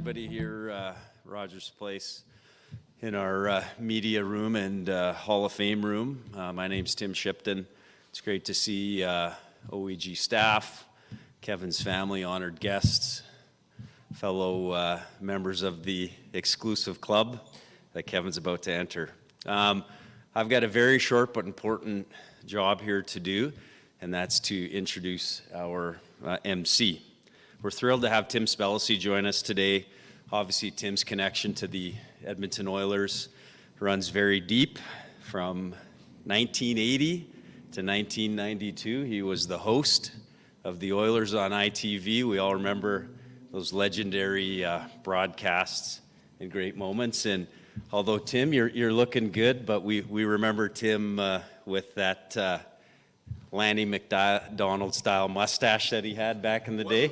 everybody here, Rogers Place, in our media room and Hall of Fame room. My name's Tim Shipton. It's great to see OEG staff, Kevin's family, honored guests, fellow members of the exclusive club that Kevin's about to enter. I've got a very short but important job here to do, and that's to introduce our MC. We're thrilled to have Tim Spellacy join us today. Obviously, Tim's connection to the Edmonton Oilers runs very deep. From 1980 to 1992, he was the host of the Oilers on ITV. We all remember those legendary broadcasts and great moments. And although, Tim, you're looking good, but we remember Tim with that Lanny McDonald style mustache that he had back in the day.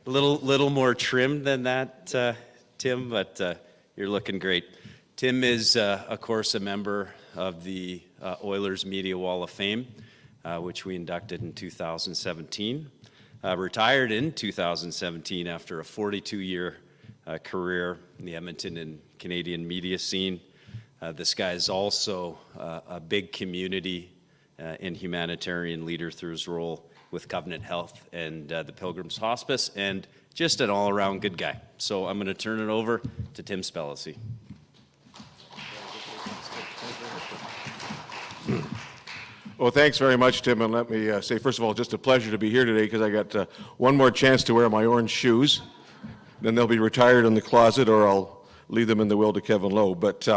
A little more trimmed than that, Tim, but you're looking great. Tim is, of course, a member of the Oilers Media Wall of Fame, which we inducted in 2017. Retired in 2017 after a 42-year career in the Edmonton and Canadian media scene. This guy is also a big community and humanitarian leader through his role with Covenant Health and the Pilgrims Hospice, and just an all-around good guy. So I'm going to turn it over to Tim Spellacy. Well, thanks very much, Tim, and let me say, first of all, just a pleasure to be here today because I got one more chance to wear my orange shoes. Then they'll be retired in the closet, or I'll leave them in the will to Kevin Lowe. But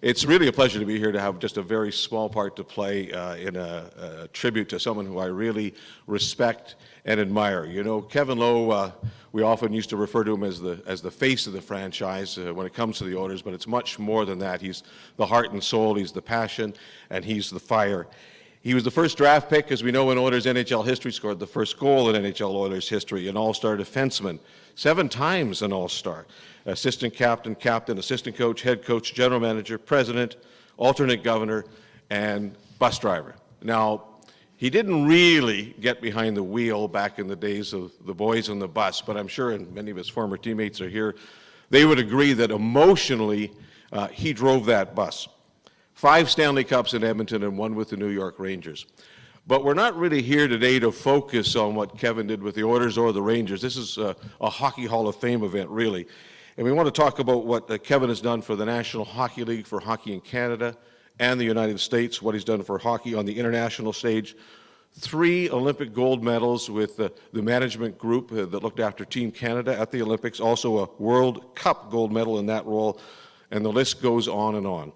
it's really a pleasure to be here to have just a very small part to play in a tribute to someone who I really respect and admire. You know, Kevin Lowe, we often used to refer to him as the face of the franchise when it comes to the Oilers, but it's much more than that. He's the heart and soul, he's the passion, and he's the fire. He was the first draft pick, as we know, in Oilers NHL history, scored the first goal in NHL Oilers history, an all-star defenseman, 7 times an all-star. Assistant captain, assistant coach, head coach, general manager, president, alternate governor, and bus driver. Now, he didn't really get behind the wheel back in the days of the boys on the bus, but I'm sure, and many of his former teammates are here, they would agree that emotionally he drove that bus. 5 Stanley Cups in Edmonton and 1 with the New York Rangers. But we're not really here today to focus on what Kevin did with the Oilers or the Rangers. This is a Hockey Hall of Fame event, really. And we want to talk about what Kevin has done for the National Hockey League, for hockey in Canada and the United States, what he's done for hockey on the international stage. 3 Olympic gold medals with the management group that looked after Team Canada at the Olympics, also a World Cup gold medal in that role, and the list goes on and on.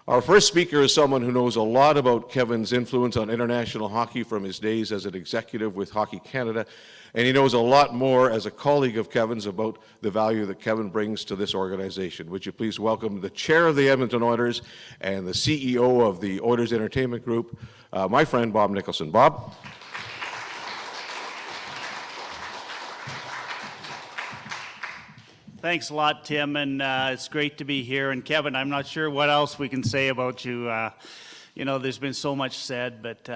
Our first speaker is someone who knows a lot about Kevin's influence on international hockey from his days as an executive with Hockey Canada, and he knows a lot more as a colleague of Kevin's about the value that Kevin brings to this organization. Would you please welcome the chair of the Edmonton Oilers and the CEO of the Oilers Entertainment Group, my friend Bob Nicholson. Bob? Thanks a lot, Tim, and it's great to be here. And Kevin, I'm not sure what else we can say about you. You know, there's been so much said, but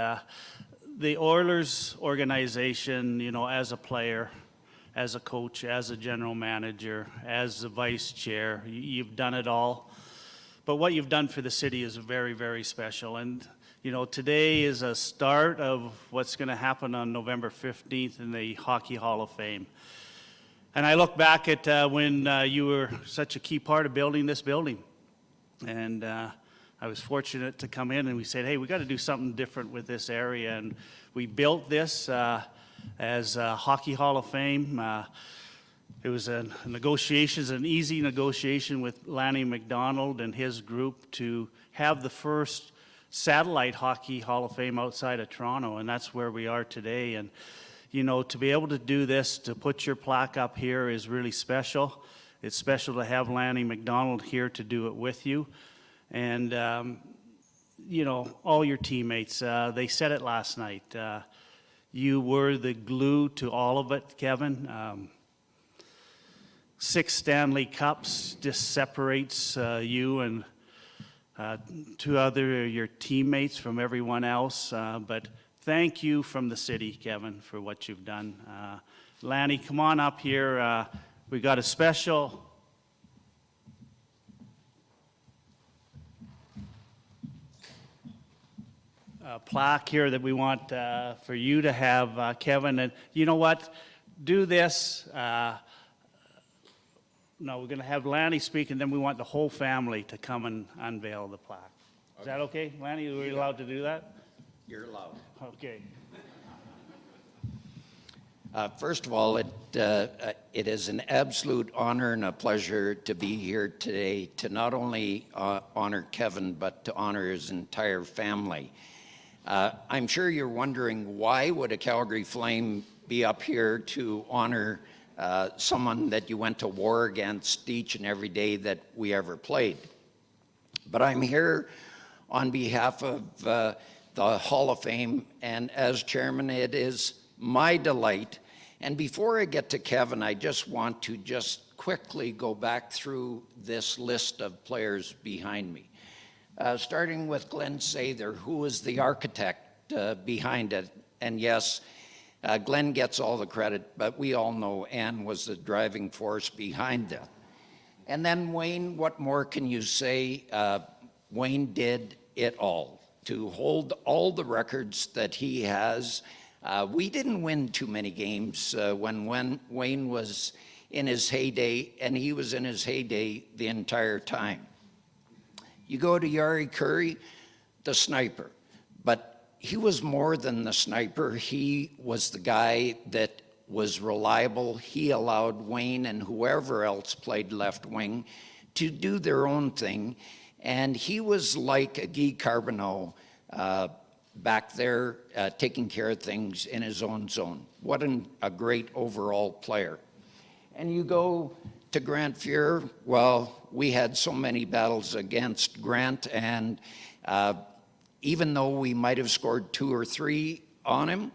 the Oilers organization, you know, as a player, as a coach, as a general manager, as a vice chair, you've done it all. But what you've done for the city is very, very special. And, you know, today is a start of what's going to happen on November 15th in the Hockey Hall of Fame. And I look back at when you were such a key part of building this building. And I was fortunate to come in and we said, hey, we got to do something different with this area. And we built this as a Hockey Hall of Fame. It was an easy negotiation with Lanny McDonald and his group to have the first satellite Hockey Hall of Fame outside of Toronto. And that's where we are today. And you know, to be able to do this, to put your plaque up here is really special. It's special to have Lanny McDonald here to do it with you. And, you know, all your teammates, they said it last night. You were the glue to all of it, Kevin. 6 Stanley Cups just separates you and 2 other your teammates from everyone else. But thank you from the city, Kevin, for what you've done. Lanny, come on up here. We got a special plaque here that we want for you to have, Kevin. And you know what? Do this. No, we're going to have Lanny speak, and then we want the whole family to come and unveil the plaque. Is that okay, Lanny? Are we allowed to do that? You're allowed. Okay. First of all, it is an absolute honor and a pleasure to be here today to not only honor Kevin, but to honor his entire family. I'm sure you're wondering, why would a Calgary Flame be up here to honor someone that you went to war against each and every day that we ever played? But I'm here on behalf of the Hall of Fame, and as chairman, it is my delight. And before I get to Kevin, I just want to quickly go back through this list of players behind me. Starting with Glenn Sather, who was the architect behind it. And yes, Glenn gets all the credit, but we all know Ann was the driving force behind that. And then Wayne, what more can you say? Wayne did it all. To hold all the records that he has. We didn't win too many games when Wayne was in his heyday, and he was in his heyday the entire time. You go to Yari Curry, the sniper, but he was more than the sniper. He was the guy that was reliable. He allowed Wayne and whoever else played left wing to do their own thing, and he was like a Guy Carbonneau back there taking care of things in his own zone. What a great overall player. And you go to Grant Fuhr. Well, we had so many battles against Grant, and even though we might have scored 2 or 3 on him,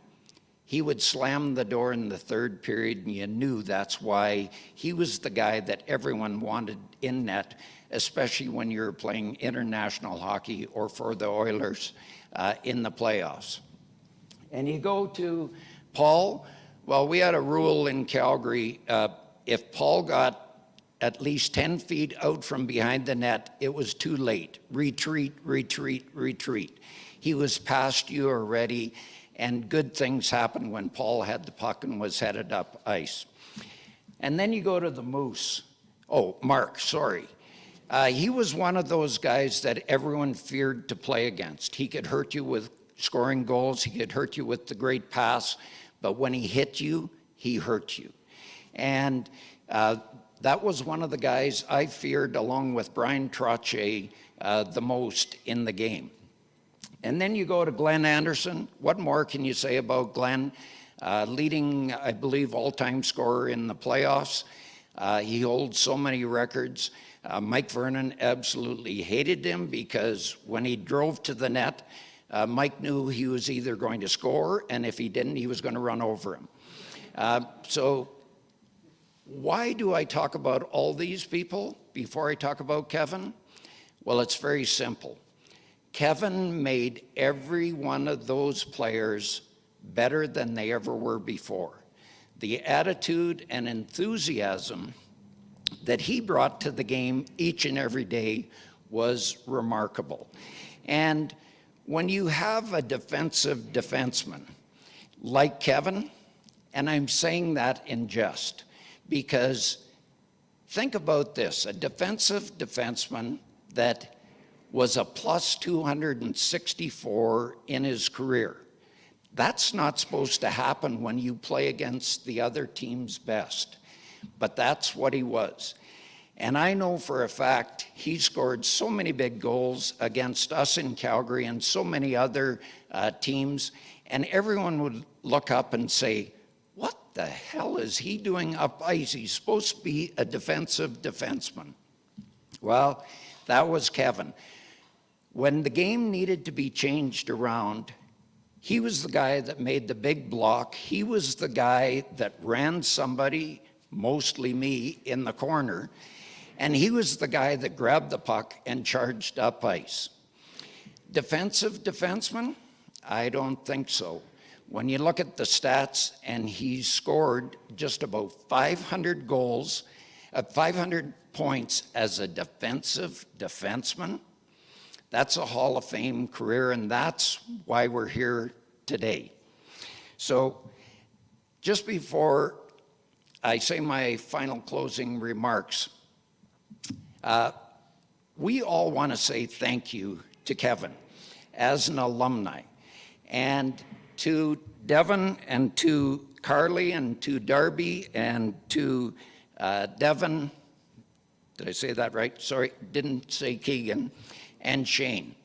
he would slam the door in the third period, and you knew that's why he was the guy that everyone wanted in net, especially when you're playing international hockey or for the Oilers in the playoffs. And you go to Paul. Well, we had a rule in Calgary. If Paul got at least 10 feet out from behind the net, it was too late. Retreat, retreat, retreat. He was past you already, and good things happened when Paul had the puck and was headed up ice. And then you go to the Moose. Oh, Mark, sorry. He was one of those guys that everyone feared to play against. He could hurt you with scoring goals. He could hurt you with the great pass. But when he hit you, he hurt you. And that was one of the guys I feared, along with Brian Trottier, the most in the game. And then you go to Glenn Anderson. What more can you say about Glenn? Leading, I believe, all-time scorer in the playoffs. He holds so many records. Mike Vernon absolutely hated him because when he drove to the net, Mike knew he was either going to score, and if he didn't, he was going to run over him. So why do I talk about all these people before I talk about Kevin? Well, it's very simple. Kevin made every one of those players better than they ever were before. The attitude and enthusiasm that he brought to the game each and every day was remarkable. And when you have a defensive defenseman like Kevin, and I'm saying that in jest, because think about this, a defensive defenseman that was a plus 264 in his career. That's not supposed to happen when you play against the other team's best. But that's what he was. And I know for a fact he scored so many big goals against us in Calgary and so many other teams, and everyone would look up and say, what the hell is he doing up ice? He's supposed to be a defensive defenseman. Well, that was Kevin. When the game needed to be changed around, he was the guy that made the big block. He was the guy that ran somebody, mostly me, in the corner. And he was the guy that grabbed the puck and charged up ice. Defensive defenseman? I don't think so. When you look at the stats, and he scored just about 500 goals, 500 points as a defenseman, that's a Hall of Fame career, and that's why we're here today. So just before I say my final closing remarks, we all want to say thank you to Kevin as an alumni, and to Devon, and to Carly, and to Darby, and to Devon. Did I say that right? Sorry, didn't say Keegan, and Shane.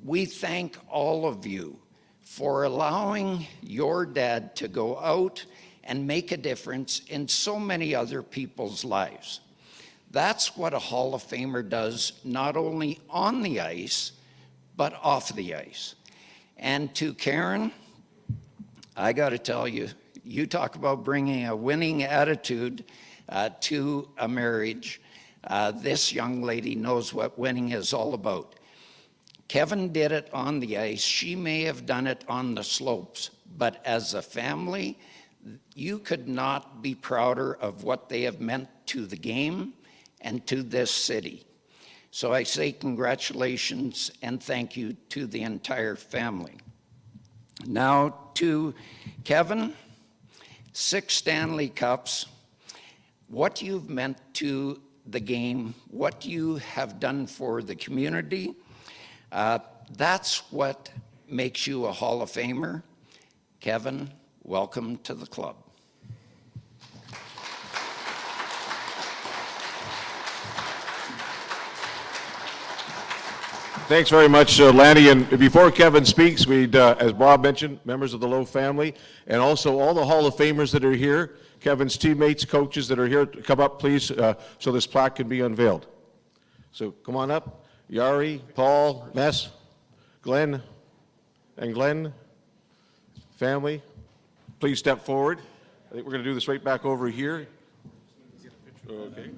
We thank all of you for allowing your dad to go out and make a difference in so many other people's lives. That's what a Hall of Famer does, not only on the ice, but off the ice. And to Karen, I got to tell you, you talk about bringing a winning attitude to a marriage. This young lady knows what winning is all about. Kevin did it on the ice. She may have done it on the slopes, but as a family, you could not be prouder of what they have meant to the game and to this city. So I say congratulations and thank you to the entire family. Now to Kevin, 6 Stanley Cups, what you've meant to the game, what you have done for the community, that's what makes you a Hall of Famer. Kevin, welcome to the club. Thanks very much, Lanny. And before Kevin speaks, we'd, as Bob mentioned, members of the Lowe family, and also all the Hall of Famers that are here, Kevin's teammates, coaches that are here, come up, please, so this plaque can be unveiled. So come on up. Yari, Paul, Mess, Glenn, and Glenn, family, please step forward. I think we're going to do this right back over here. Okay.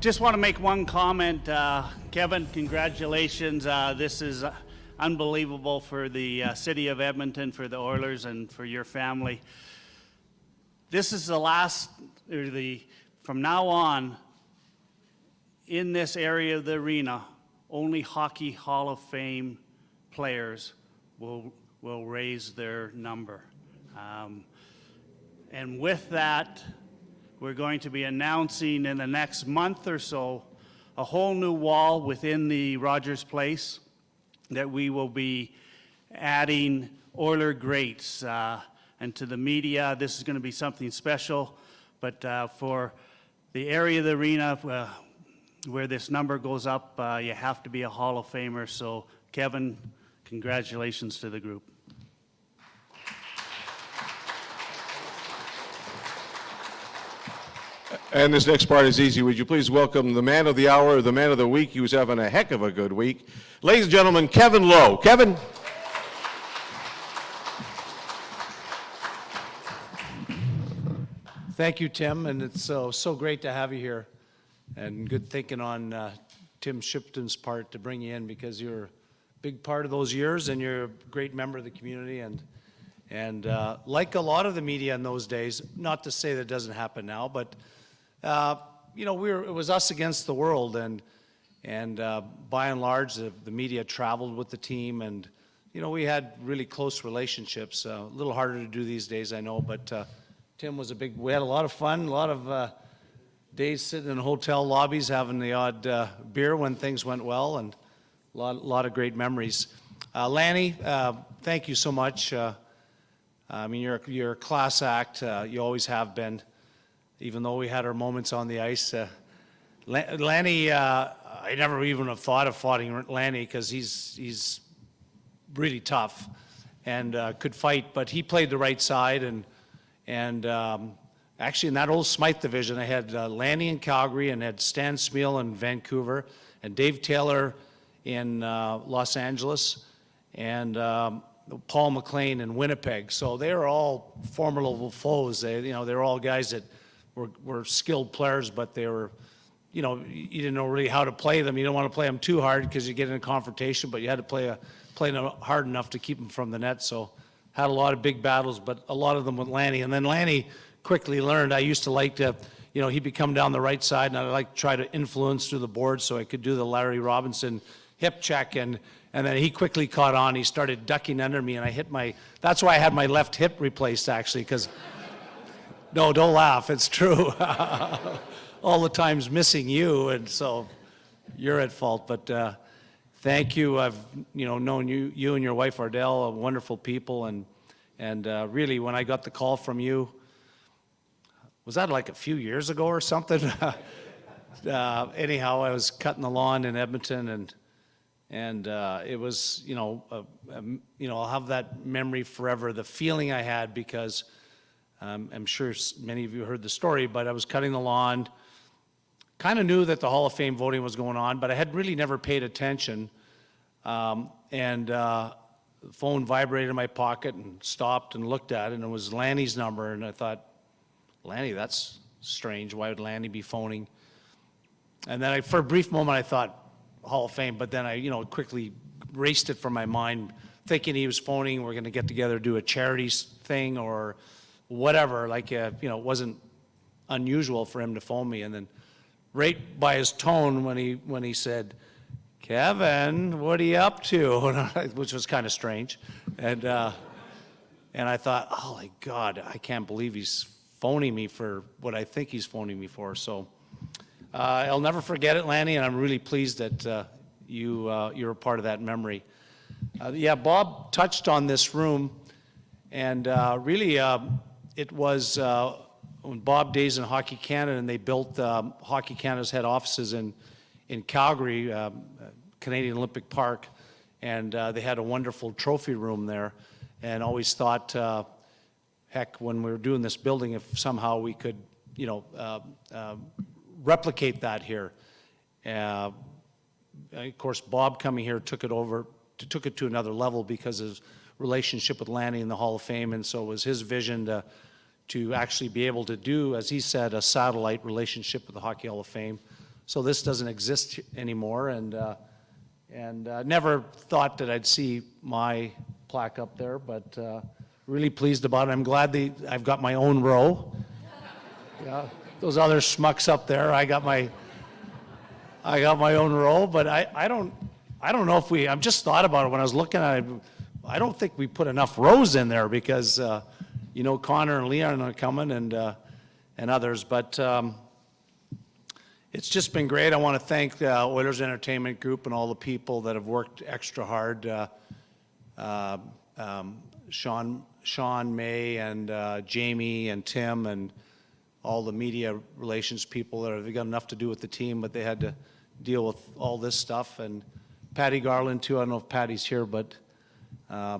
Just want to make one comment. Kevin, congratulations. This is unbelievable for the city of Edmonton, for the Oilers, and for your family. This is the last, from now on, in this area of the arena, only Hockey Hall of Fame players will raise their number. And with that, we're going to be announcing in the next month or so a whole new wall within the Rogers Place that we will be adding Oiler greats. And to the media, this is going to be something special. But for the area of the arena where this number goes up, you have to be a Hall of Famer. So, Kevin, congratulations to the group. And this next part is easy. Would you please welcome the man of the hour, the man of the week, who's having a heck of a good week. Ladies and gentlemen, Kevin Lowe. Kevin. Thank you, Tim, and it's so great to have you here. And good thinking on Tim Shipton's part to bring you in, because you're a big part of those years and you're a great member of the community. And like a lot of the media in those days, not to say that it doesn't happen now, but you know, it was us against the world, and by and large, the media traveled with the team, and you know, we had really close relationships. A little harder to do these days, I know, but Tim was we had a lot of fun, a lot of days sitting in hotel lobbies having the odd beer when things went well, and a lot of great memories. Lanny, thank you so much. I mean, you're a class act. You always have been, even though we had our moments on the ice. Lanny, I never even have thought of fighting Lanny, because he's really tough and could fight, but he played the right side. And actually, in that old Smythe division, I had Lanny in Calgary, and had Stan Smeal in Vancouver, and Dave Taylor in Los Angeles, and Paul McLean in Winnipeg. So they were all formidable foes. They were all guys that were skilled players, but they were, you didn't know really how to play them. You don't want to play them too hard because you get in a confrontation, but you had to play them hard enough to keep them from the net. So had a lot of big battles, but a lot of them with Lanny. And then Lanny quickly learned. I used to like to, he'd be coming down the right side, and I'd like to try to influence through the board so I could do the Larry Robinson hip check, and then he quickly caught on. He started ducking under me, and I hit that's why I had my left hip replaced, actually, because, no, don't laugh, it's true. All the times missing you, and so you're at fault, but thank you. I've, known you and your wife, Ardell, are wonderful people, and really, when I got the call from you, was that like a few years ago or something? Anyhow, I was cutting the lawn in Edmonton, and it was, I'll have that memory forever, the feeling I had, because I'm sure many of you heard the story, but I was cutting the lawn, kind of knew that the Hall of Fame voting was going on, but I had really never paid attention, and the phone vibrated in my pocket, and stopped and looked at it, and it was Lanny's number, and I thought, Lanny, that's strange, why would Lanny be phoning? And then for a brief moment I thought, Hall of Fame, but then I, quickly erased it from my mind, thinking he was phoning, we're going to get together, do a charity thing or whatever. Like, it wasn't unusual for him to phone me. And then, right by his tone, when he said, "Kevin, what are you up to?" which was kind of strange, and I thought, oh my God, I can't believe he's phoning me for what I think he's phoning me for. So. I'll never forget it, Lanny, and I'm really pleased that you're a part of that memory. Yeah, Bob touched on this room, and really it was when Bob days in Hockey Canada, and they built Hockey Canada's head offices in Calgary, Canadian Olympic Park, and they had a wonderful trophy room there, and always thought, heck, when we were doing this building, if somehow we could, replicate that here. Of course, Bob coming here took it to another level because of his relationship with Lanny in the Hall of Fame, and so it was his vision to actually be able to do, as he said, a satellite relationship with the Hockey Hall of Fame. so this doesn't exist anymore, and never thought that I'd see my plaque up there, but really pleased about it. I'm glad I've got my own row. Yeah, those other schmucks up there, I got my own row, but I don't know if I've just thought about it when I was looking at it. I don't think we put enough rows in there because, Connor and Leon are coming and others, but it's just been great. I want to thank the Oilers Entertainment Group and all the people that have worked extra hard. Sean May and Jamie and Tim and all the media relations people that have got enough to do with the team, but they had to deal with all this stuff. And Patty Garland too. I don't know if Patty's here, but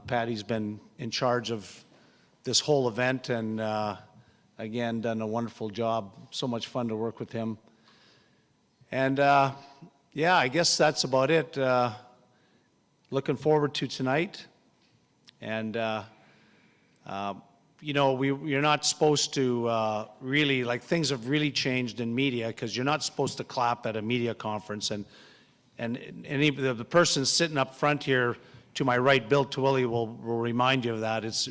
Patty's been in charge of this whole event and again done a wonderful job. So much fun to work with him. And yeah, I guess that's about it. Looking forward to tonight. And you're not supposed to really, like, things have really changed in media because you're not supposed to clap at a media conference. And the person sitting up front here to my right, Bill Twilley, will remind you of that. It's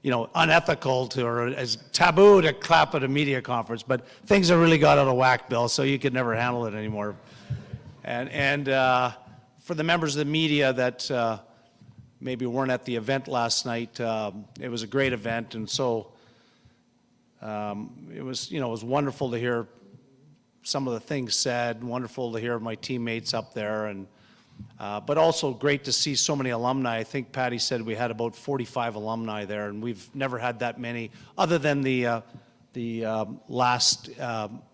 unethical or as taboo to clap at a media conference, but things have really got out of whack, Bill, so you could never handle it anymore. And for the members of the media that maybe weren't at the event last night, it was a great event, and so it was wonderful to hear some of the things said, wonderful to hear my teammates up there, and but also great to see so many alumni. I think Patty said we had about 45 alumni there, and we've never had that many, other than the last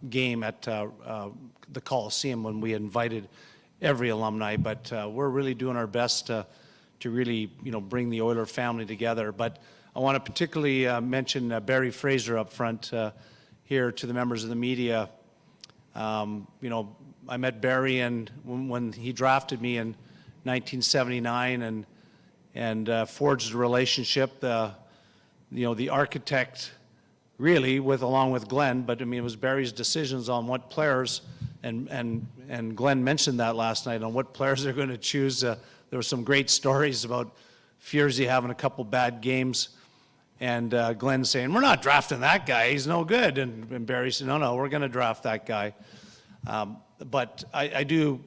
game at the Coliseum when we invited every alumni. But we're really doing our best to really bring the Oiler family together. But I want to particularly mention Barry Fraser up front here to the members of the media. I met Barry when he drafted me in 1979 and forged a relationship. The architect really along with Glenn, but I mean it was Barry's decisions on what players and Glenn mentioned that last night on what players they're going to choose. There were some great stories about Fierzy having a couple bad games and Glenn saying, "We're not drafting that guy, he's no good," and Barry said, no, we're going to draft that guy. But I do,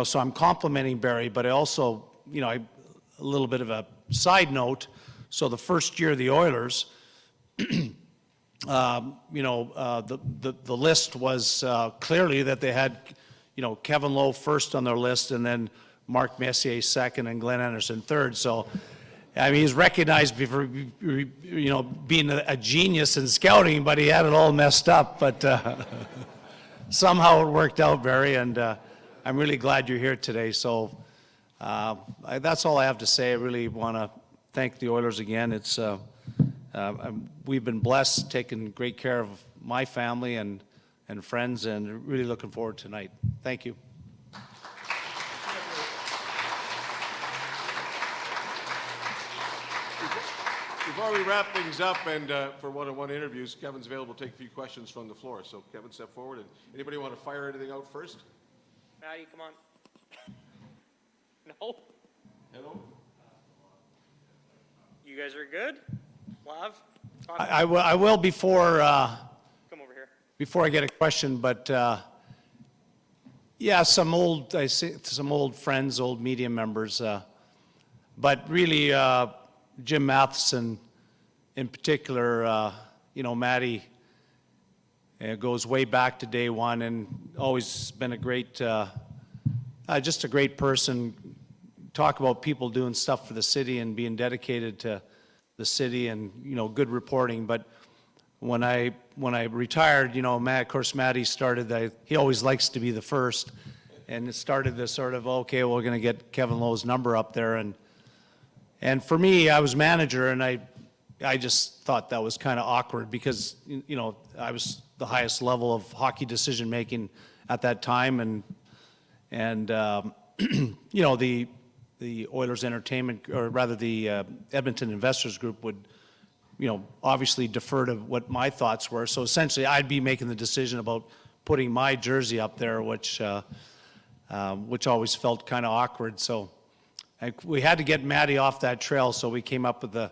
so I'm complimenting Barry, but I also, a little bit of a side note. So the first year of the Oilers, the list was clearly that they had, Kevin Lowe first on their list, and then Mark Messier second, and Glenn Anderson third. So, I mean, he's recognized for, being a genius in scouting, but he had it all messed up. But somehow it worked out, Barry, and I'm really glad you're here today. So that's all I have to say. I really want to thank the Oilers again. It's we've been blessed, taking great care of my family and friends, and really looking forward to tonight. Thank you. Before we wrap things up and for one-on-one interviews, Kevin's available to take a few questions from the floor. So Kevin, step forward. And anybody want to fire anything out first? Maddie, come on. No? Hello? You guys are good? Lav? I will before Come over here. before I get a question, but yeah, some old friends, old media members, but really Jim Matheson in particular. Matty goes way back to day one and always been a great, just a great person. Talk about people doing stuff for the city and being dedicated to the city and, good reporting. But when I retired, of course, Matty started, he always likes to be the first. And it started this sort of, okay, well, we're going to get Kevin Lowe's number up there. And for me, I was manager, and I just thought that was kind of awkward because, I was the highest level of hockey decision-making at that time. And the Oilers Entertainment, or rather the Edmonton Investors Group would, obviously defer to what my thoughts were. So essentially, I'd be making the decision about putting my jersey up there, which always felt kind of awkward. So we had to get Matty off that trail, so we came up with it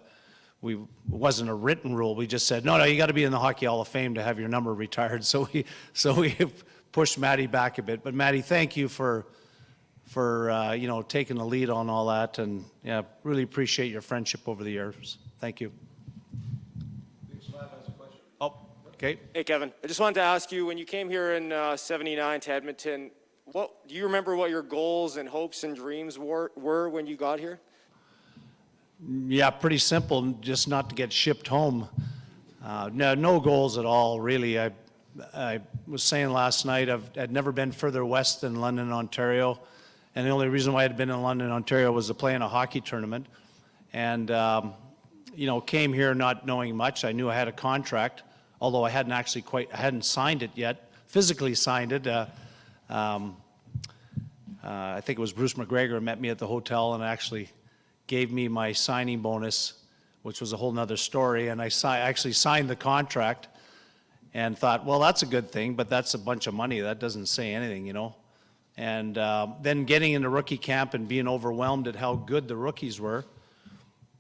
wasn't a written rule. We just said, no, you got to be in the Hockey Hall of Fame to have your number retired. So we pushed Matty back a bit. But Matty, thank you for taking the lead on all that, and yeah, really appreciate your friendship over the years. Thank you. Oh, okay. Hey, Kevin. I just wanted to ask you, when you came here in '79 to Edmonton, do you remember what your goals and hopes and dreams were when you got here? Yeah, pretty simple, just not to get shipped home. No goals at all, really. I was saying last night, I'd never been further west than London, Ontario, and the only reason why I'd been in London, Ontario was to play in a hockey tournament. And, came here not knowing much. I knew I had a contract, although I hadn't signed it yet, physically signed it. I think it was Bruce McGregor who met me at the hotel and actually gave me my signing bonus, which was a whole nother story. And I actually signed the contract and thought, well, that's a good thing, but that's a bunch of money. That doesn't say anything, And then getting into rookie camp and being overwhelmed at how good the rookies were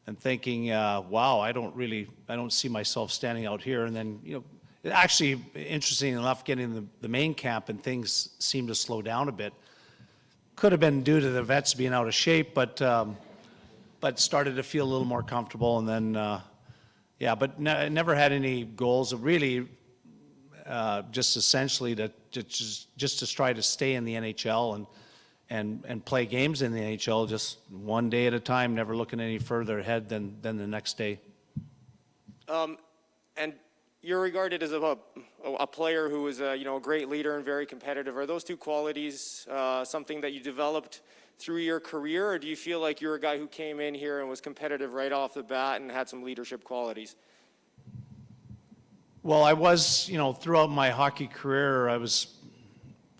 and thinking, wow, I don't see myself standing out here. And then, actually, interesting enough, getting the main camp and things seemed to slow down a bit. Could have been due to the vets being out of shape, but started to feel a little more comfortable. And then, never had any goals. Really, just essentially to try to stay in the NHL and play games in the NHL, just one day at a time, never looking any further ahead than the next day. And you're regarded as a player who is a great leader and very competitive. Are those two qualities something that you developed through your career, or do you feel like you're a guy who came in here and was competitive right off the bat and had some leadership qualities? Well, I was, throughout my hockey career, I was,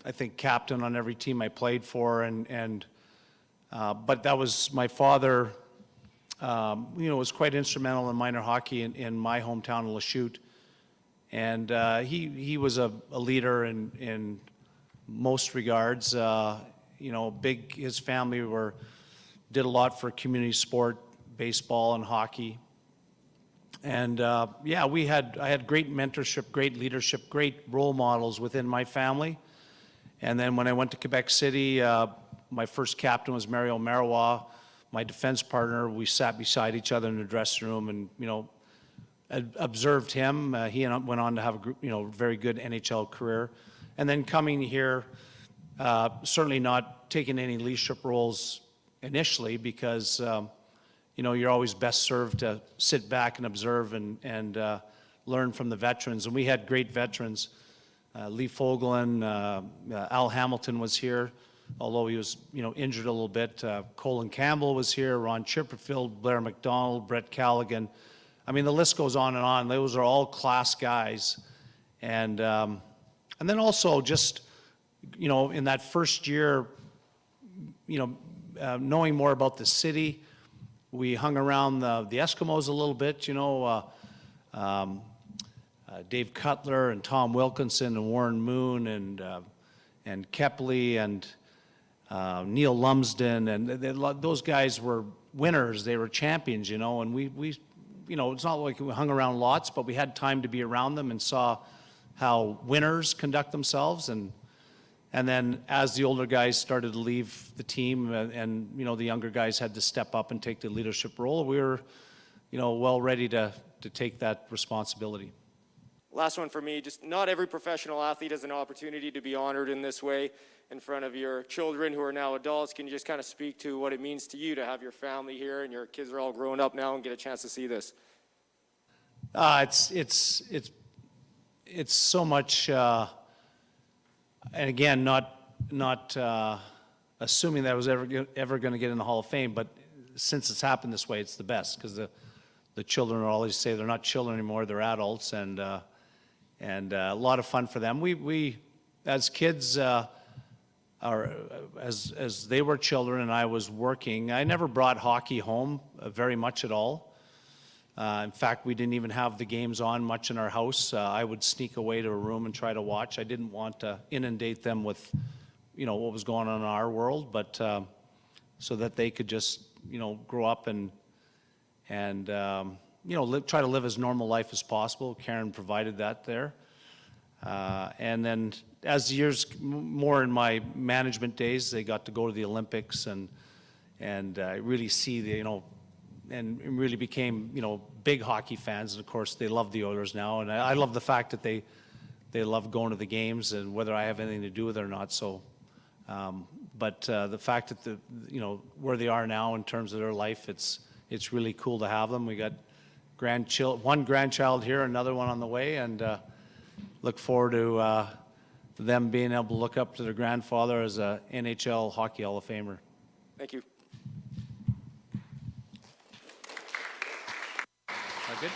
I think, captain on every team I played for, but that was my father. Was quite instrumental in minor hockey in my hometown of Lachute, and he was a leader in most regards. His family did a lot for community sport, baseball and hockey. And I had great mentorship, great leadership, great role models within my family. And then when I went to Quebec City, my first captain was Mario Marois, my defense partner. We sat beside each other in the dressing room and, observed him. He went on to have a very good NHL career. And then coming here, certainly not taking any leadership roles initially because, you're always best served to sit back and observe and learn from the veterans. And we had great veterans. Lee Fogelin, Al Hamilton was here, although he was, injured a little bit. Colin Campbell was here, Ron Chipperfield, Blair McDonald, Brett Callaghan. I mean, the list goes on and on. Those are all class guys. And then also just, in that first year, knowing more about the city, we hung around the Eskimos a little bit, Dave Cutler and Tom Wilkinson and Warren Moon and Kepley and Neil Lumsden, and those guys were winners. They were champions, and we it's not like we hung around lots, but we had time to be around them and saw how winners conduct themselves. And then as the older guys started to leave the team and the younger guys had to step up and take the leadership role, we were, well ready to take that responsibility. Last one for me, just not every professional athlete has an opportunity to be honored in this way in front of your children who are now adults. Can you just kind of speak to what it means to you to have your family here and your kids are all grown up now and get a chance to see this? It's so much, and again, not assuming that I was ever going to get in the Hall of Fame, but since it's happened this way, it's the best because the children always say they're not children anymore; they're adults, and a lot of fun for them. We as kids, as they were children and I was working, I never brought hockey home very much at all. In fact, we didn't even have the games on much in our house. I would sneak away to a room and try to watch. I didn't want to inundate them with, what was going on in our world, but so that they could just, grow up and try to live as normal life as possible. Karen provided that there. And then as the years more in my management days, they got to go to the Olympics and really see and really became, big hockey fans. And of course, they love the Oilers now. And I love the fact that they love going to the games, and whether I have anything to do with it or not. So, but the fact that where they are now in terms of their life, it's really cool to have them. We got one grandchild here, another one on the way, and look forward to them being able to look up to their grandfather as a NHL Hockey Hall of Famer. Thank you. Good?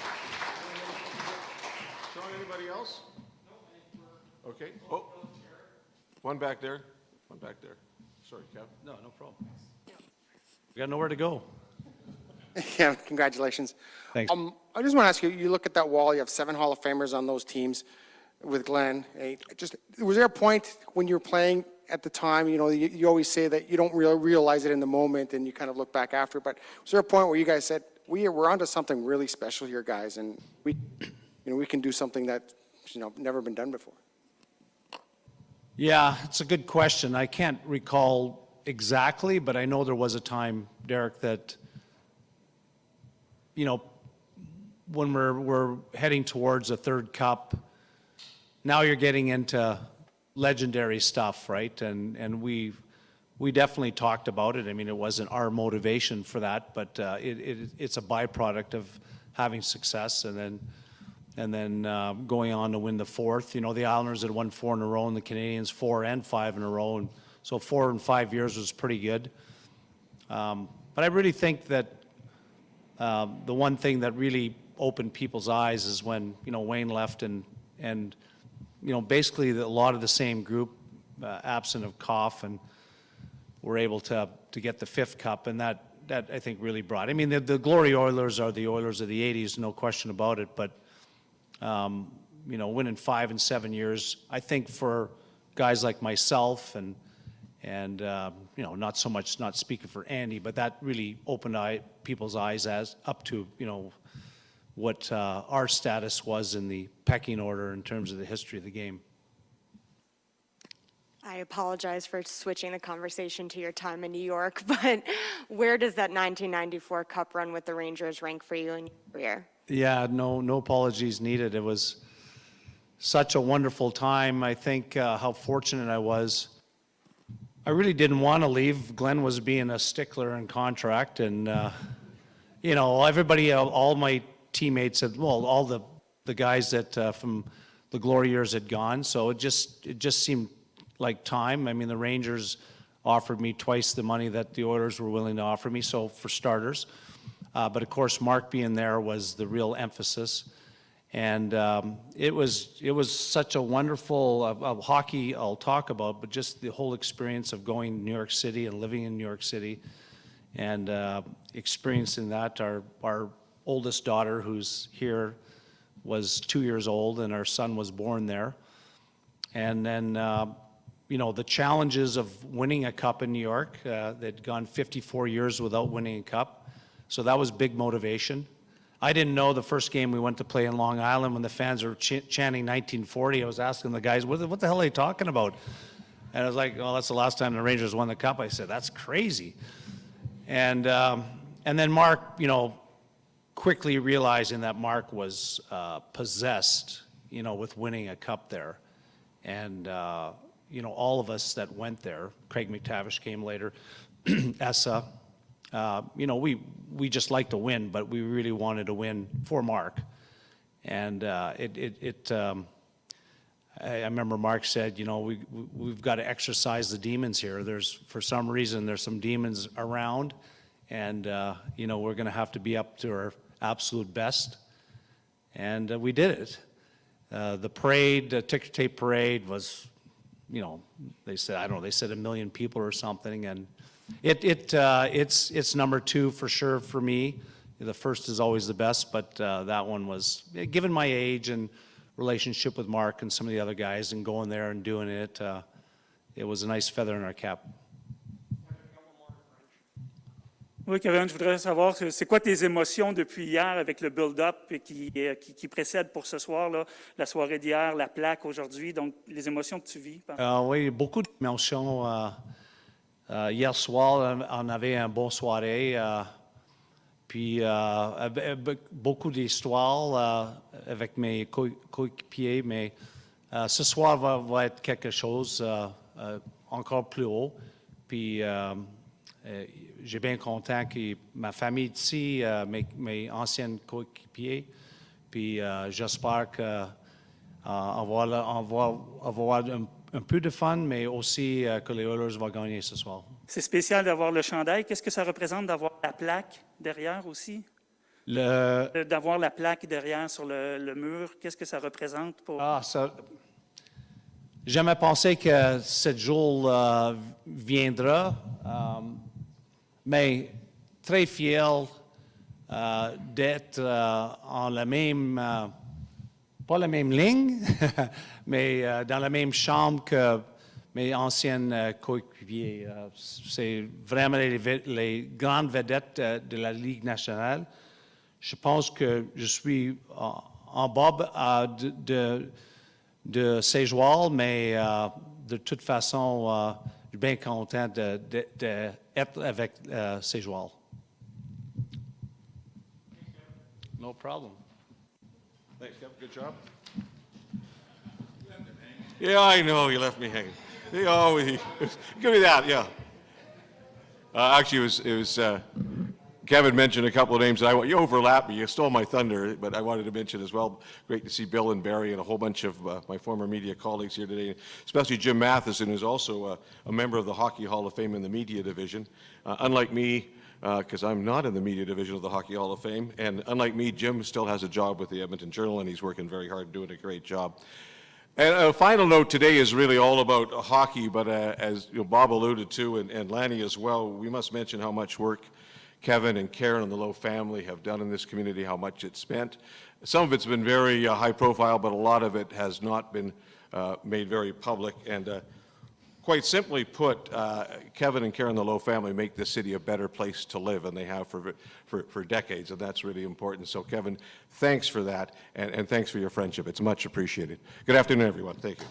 Sean, anybody else? Okay. Oh, one back there. One back there. Sorry, Kev. No problem. We got nowhere to go. Yeah, congratulations. Thanks. I just want to ask you, you look at that wall, you have 7 Hall of Famers on those teams with Glenn. Was there a point when you were playing at the time, you always say that you don't realize it in the moment and you kind of look back after, but was there a point where you guys said, we're onto something really special here, guys, and we can do something that's, never been done before? Yeah, it's a good question. I can't recall exactly, but I know there was a time, Derek, that, when we're heading towards a third cup, now you're getting into legendary stuff, right? And we definitely talked about it. I mean, it wasn't our motivation for that, but it's a byproduct of having success and then going on to win the 4th. The Islanders had won 4 in a row, and the Canadians 4 and 5 in a row, and so 4 in 5 years was pretty good. But I really think that the one thing that really opened people's eyes is when Wayne left and basically a lot of the same group, absent of Koff, and were able to get the 5th cup, and that I think really brought. I mean, the Glory Oilers are the Oilers of the '80s, no question about it. But winning 5 and 7 years, I think for guys like myself and not so much, not speaking for Andy, but that really opened people's eyes as up to what our status was in the pecking order in terms of the history of the game. I apologize for switching the conversation to your time in New York, but where does that 1994 Cup run with the Rangers rank for you in your career? Yeah, no apologies needed. It was such a wonderful time. I think how fortunate I was. I really didn't want to leave. Glenn was being a stickler in contract, and everybody, all my teammates had, all the guys that from the Glory years had gone. So it just seemed like time. I mean, the Rangers offered me twice the money that the Oilers were willing to offer me, so for starters. But of course, Mark being there was the real emphasis. And it was such a wonderful hockey I'll talk about, but just the whole experience of going to New York City and living in New York City and experiencing that. Our oldest daughter, who's here, was 2 years old, and our son was born there. And then the challenges of winning a cup in New York. They'd gone 54 years without winning a cup. So that was big motivation. I didn't know the first game we went to play in Long Island when the fans were chanting 1940. I was asking the guys, what the hell are they talking about? And I was like, well, that's the last time the Rangers won the cup. I said, that's crazy. And then Mark, quickly realizing that Mark was possessed, with winning a cup there. And all of us that went there, Craig McTavish came later, Essa, we just like to win, but we really wanted to win for Mark. And I remember Mark said, we've got to exercise the demons here. For some reason, there's some demons around, and we're going to have to be up to our absolute best. And we did it. The parade, the ticker tape parade was, they said 1 million people or something, and it's number 2 for sure for me the first is always the best, but that one was, given my age and relationship with Mark and some of the other guys and going there and doing it, it was a nice feather in our cap. Oui, Kevin, je voudrais savoir, c'est quoi tes émotions depuis hier avec le build-up qui précède pour ce soir, là, la soirée d'hier, la plaque aujourd'hui, donc les émotions que tu vis? Oui, beaucoup d'émotions. Hier soir, on avait une bonne soirée, puis beaucoup d'histoires avec mes coéquipiers, mais ce soir va être quelque chose encore plus haut. Puis j'ai bien content que ma famille ici, mes anciens coéquipiers, puis j'espère qu'on va avoir un peu de fun, mais aussi que les Oilers vont gagner ce soir. C'est spécial d'avoir le chandail. Qu'est-ce que ça représente d'avoir la plaque derrière aussi? D'avoir la plaque derrière sur le mur, qu'est-ce que ça représente pour... J'aimerais penser que ce jour viendra, mais très fier d'être en la même, pas la même ligne, mais dans la même chambre que mes anciens coéquipiers. C'est vraiment les grandes vedettes de la Ligue nationale. Je pense que je suis en bas de ces joueurs, mais de toute façon, je suis bien content d'être avec ces joueurs. No problem. Thanks, Kevin. Good job. Yeah, I know, you left me hanging. Give me that, yeah. Actually, it was Kevin mentioned a couple of names. You overlapped me. You stole my thunder, but I wanted to mention as well. Great to see Bill and Barry and a whole bunch of my former media colleagues here today, especially Jim Matheson, who's also a member of the Hockey Hall of Fame in the media division. Unlike me, because I'm not in the media division of the Hockey Hall of Fame, and unlike me, Jim still has a job with the Edmonton Journal, and he's working very hard, doing a great job. And a final note today is really all about hockey, but as Bob alluded to, and Lanny as well, we must mention how much work Kevin and Karen and the Lowe family have done in this community, how much it's spent. Some of it's been very high profile, but a lot of it has not been made very public. And quite simply put, Kevin and Karen and the Lowe family make this city a better place to live, and they have for decades, and that's really important. So Kevin, thanks for that, and thanks for your friendship. It's much appreciated. Good afternoon, everyone. Thank you.